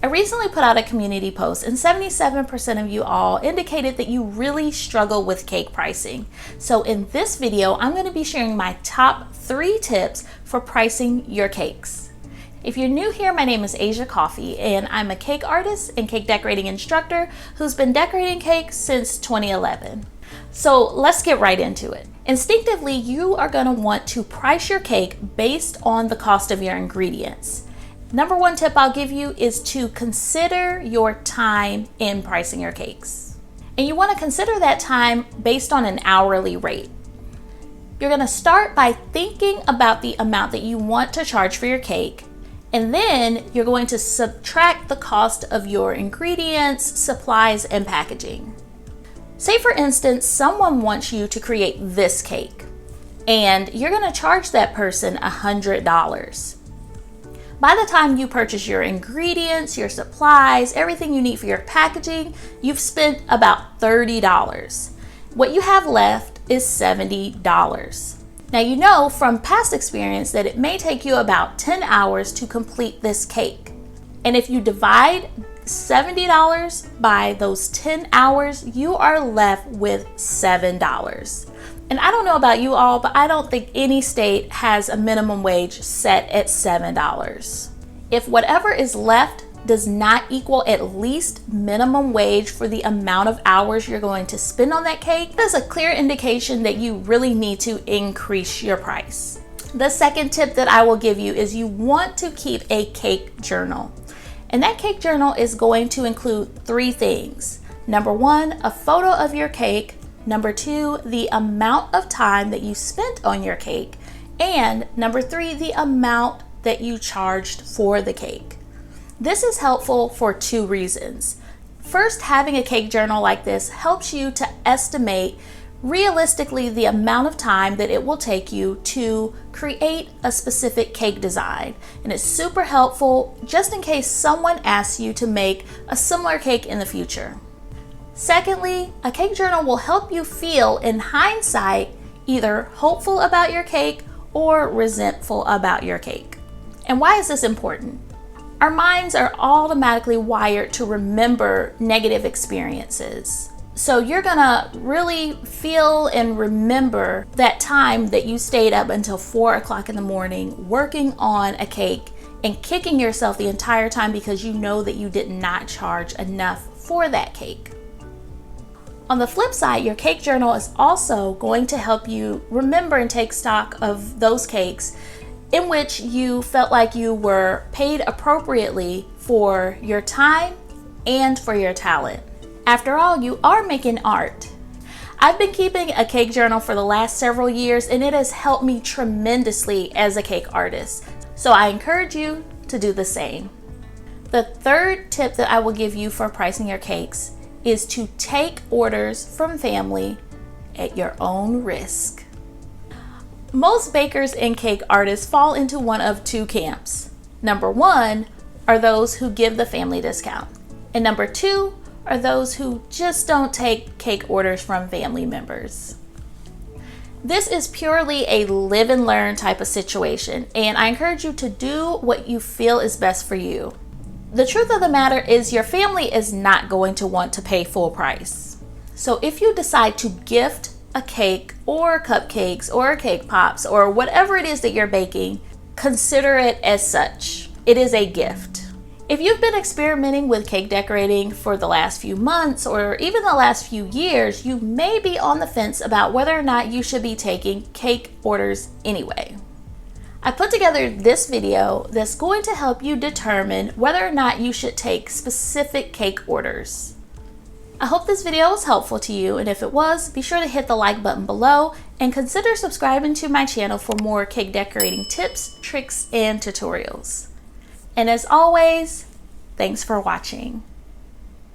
I recently put out a community post and 77% of you all indicated that you really struggle with cake pricing. So in this video, I'm going to be sharing my top 3 tips for pricing your cakes. If you're new here, my name is Asia Coffee and I'm a cake artist and cake decorating instructor who's been decorating cakes since 2011. So let's get right into it. Instinctively, you are going to want to price your cake based on the cost of your ingredients. Number 1 tip I'll give you is to consider your time in pricing your cakes. And you want to consider that time based on an hourly rate. You're going to start by thinking about the amount that you want to charge for your cake, and then you're going to subtract the cost of your ingredients, supplies, and packaging. Say for instance, someone wants you to create this cake, and you're going to charge that person $100. By the time you purchase your ingredients, your supplies, everything you need for your packaging, you've spent about $30. What you have left is $70. Now you know from past experience that it may take you about 10 hours to complete this cake. And if you divide $70 by those 10 hours, you are left with $7. And I don't know about you all, but I don't think any state has a minimum wage set at $7. If whatever is left does not equal at least minimum wage for the amount of hours you're going to spend on that cake, that's a clear indication that you really need to increase your price. The second tip that I will give you is you want to keep a cake journal. And that cake journal is going to include 3 things. Number 1, a photo of your cake. Number 2, the amount of time that you spent on your cake. And number 3, the amount that you charged for the cake. This is helpful for 2 reasons. First, having a cake journal like this helps you to estimate realistically the amount of time that it will take you to create a specific cake design. And it's super helpful just in case someone asks you to make a similar cake in the future. Secondly, a cake journal will help you feel, in hindsight, either hopeful about your cake or resentful about your cake. And why is this important? Our minds are automatically wired to remember negative experiences. So you're gonna really feel and remember that time that you stayed up until 4 o'clock in the morning working on a cake and kicking yourself the entire time because you know that you did not charge enough for that cake. On the flip side, your cake journal is also going to help you remember and take stock of those cakes in which you felt like you were paid appropriately for your time and for your talent. After all, you are making art. I've been keeping a cake journal for the last several years and it has helped me tremendously as a cake artist. So I encourage you to do the same. The third tip that I will give you for pricing your cakes is to take orders from family at your own risk. Most bakers and cake artists fall into one of 2 camps. Number 1 are those who give the family discount. And number 2 are those who just don't take cake orders from family members. This is purely a live and learn type of situation, and I encourage you to do what you feel is best for you. The truth of the matter is your family is not going to want to pay full price. So if you decide to gift a cake or cupcakes or cake pops or whatever it is that you're baking, consider it as such. It is a gift. If you've been experimenting with cake decorating for the last few months or even the last few years, you may be on the fence about whether or not you should be taking cake orders anyway. I put together this video that's going to help you determine whether or not you should take specific cake orders. I hope this video was helpful to you, and if it was, be sure to hit the like button below and consider subscribing to my channel for more cake decorating tips, tricks, and tutorials. And as always, thanks for watching.